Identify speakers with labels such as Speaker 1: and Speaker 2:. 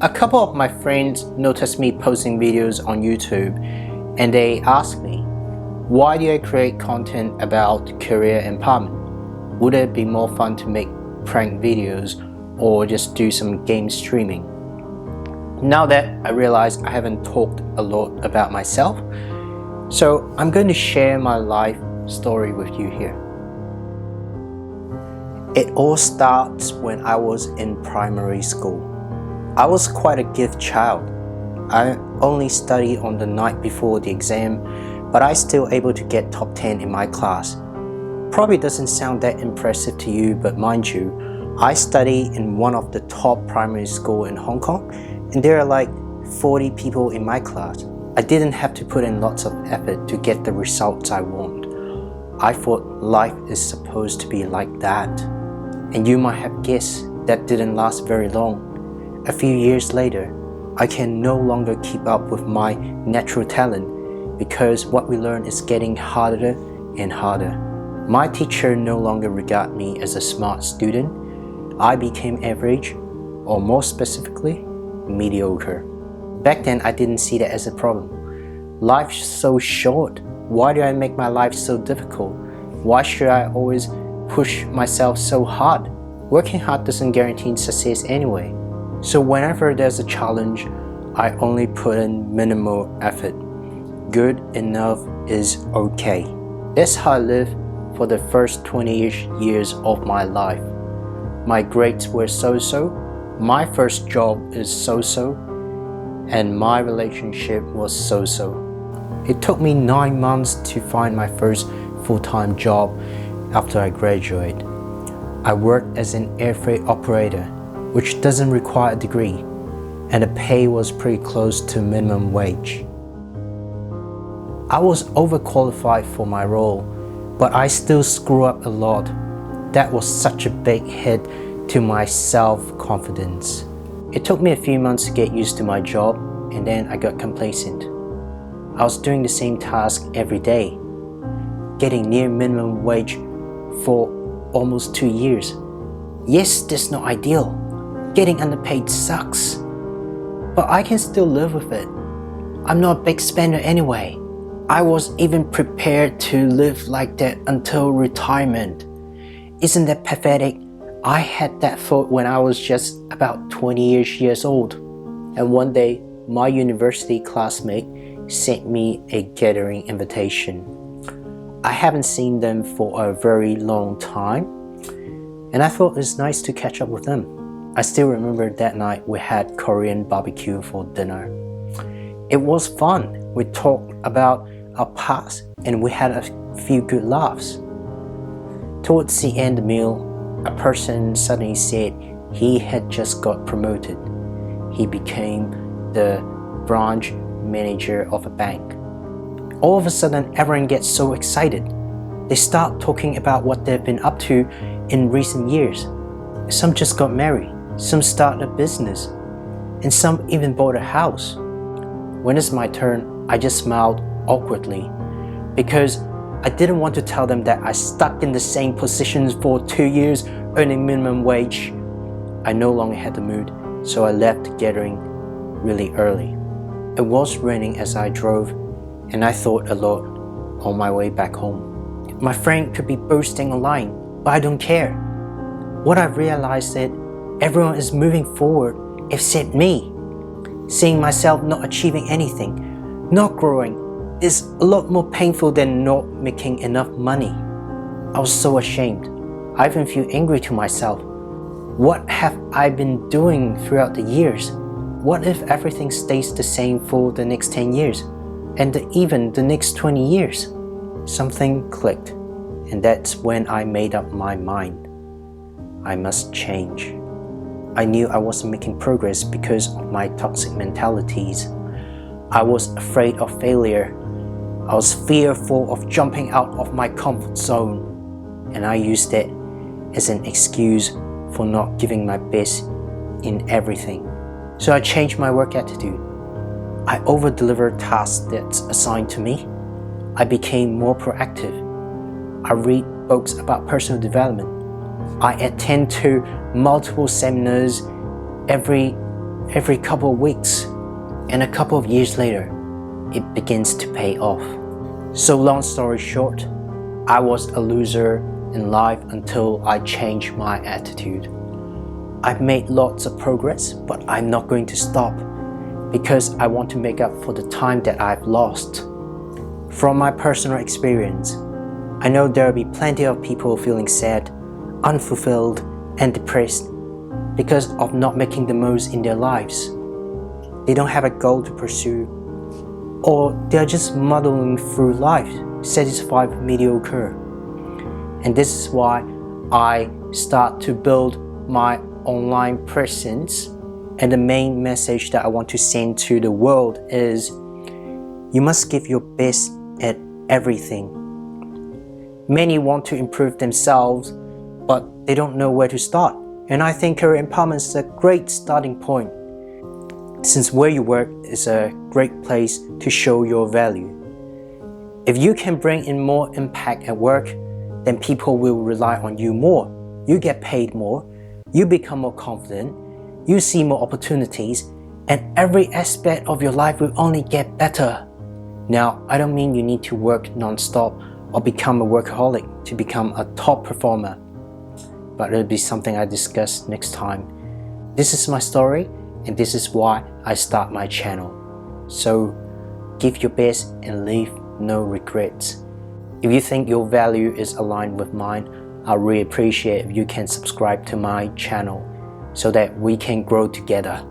Speaker 1: A couple of my friends noticed me posting videos on YouTube and they asked me, why do I create content about career empowerment? Would it be more fun to make prank videos or just do some game streaming? Now that I realize I haven't talked a lot about myself, so I'm going to share my life story with you here. It all starts when I was in primary school. I was quite a gifted child. I only studied on the night before the exam, but I still able to get top 10 in my class. Probably doesn't sound that impressive to you, but mind you, I study in one of the top primary school in Hong Kong, and there are like 40 people in my class. I didn't have to put in lots of effort to get the results I want. I thought life is supposed to be like that. And you might have guessed that didn't last very long. A few years later, I can no longer keep up with my natural talent because what we learn is getting harder and harder. My teacher no longer regarded me as a smart student. I became average, or more specifically, mediocre. Back then, I didn't see that as a problem. Life's so short. Why do I make my life so difficult? Why should I always push myself so hard? Working hard doesn't guarantee success anyway. So whenever there's a challenge, I only put in minimal effort. Good enough is okay. That's how I lived for the first 20 years of my life. My grades were so-so, my first job is so-so, and my relationship was so-so. It took me 9 months to find my first full-time job after I graduated. I worked as an air freight operator, which doesn't require a degree, and the pay was pretty close to minimum wage. I was overqualified for my role, but I still screw up a lot. That was such a big hit to my self-confidence. It took me a few months to get used to my job, and then I got complacent. I was doing the same task every day, getting near minimum wage for almost 2 years. Yes, that's not ideal. Getting underpaid sucks. But I can still live with it. I'm not a big spender anyway. I was even prepared to live like that until retirement. Isn't that pathetic? I had that thought when I was just about 20 years old. And one day, my university classmate sent me a gathering invitation. I haven't seen them for a very long time, and I thought it was nice to catch up with them. I still remember that night we had Korean barbecue for dinner. It was fun. We talked about our past and we had a few good laughs. Towards the end of the meal, a person suddenly said he had just got promoted. He became the branch manager of a bank. All of a sudden, everyone gets so excited. They start talking about what they've been up to in recent years. Some just got married, some started a business, and some even bought a house. When it's my turn, I just smiled awkwardly because I didn't want to tell them that I stuck in the same positions for 2 years earning minimum wage. I no longer had the mood, so I left the gathering really early. It was raining as I drove, and I thought a lot on my way back home. My friend could be boasting online, but I don't care. What I realized that everyone is moving forward except me. Seeing myself not achieving anything, not growing, is a lot more painful than not making enough money. I was so ashamed. I even feel angry to myself. What have I been doing throughout the years? What if everything stays the same for the next 10 years? And even the next 20 years? Something clicked, and that's when I made up my mind. I must change. I knew I wasn't making progress because of my toxic mentalities. I was afraid of failure. I was fearful of jumping out of my comfort zone, and I used it as an excuse for not giving my best in everything. So I changed my work attitude. I over-delivered tasks that's assigned to me. I became more proactive. I read books about personal development. I attend to multiple seminars every every couple of weeks, and a couple of years later, it begins to pay off. So long story short, I was a loser in life until I changed my attitude. I've made lots of progress, but I'm not going to stop because I want to make up for the time that I've lost. From my personal experience, I know there will be plenty of people feeling sad, unfulfilled, and depressed because of not making the most in their lives. They don't have a goal to pursue, or they're just muddling through life, satisfied with mediocre. And this is why I start to build my online presence, and the main message that I want to send to the world is you must give your best at everything. Many want to improve themselves, but they don't know where to start. And I think career empowerment is a great starting point, since where you work is a great place to show your value. If you can bring in more impact at work, then people will rely on you more. You get paid more, you become more confident, you see more opportunities, and every aspect of your life will only get better. Now, I don't mean you need to work non-stop or become a workaholic to become a top performer, but it'll be something I discuss next time. This is my story, and this is why I start my channel. So give your best and leave no regrets. If you think your value is aligned with mine, I really appreciate if you can subscribe to my channel so that we can grow together.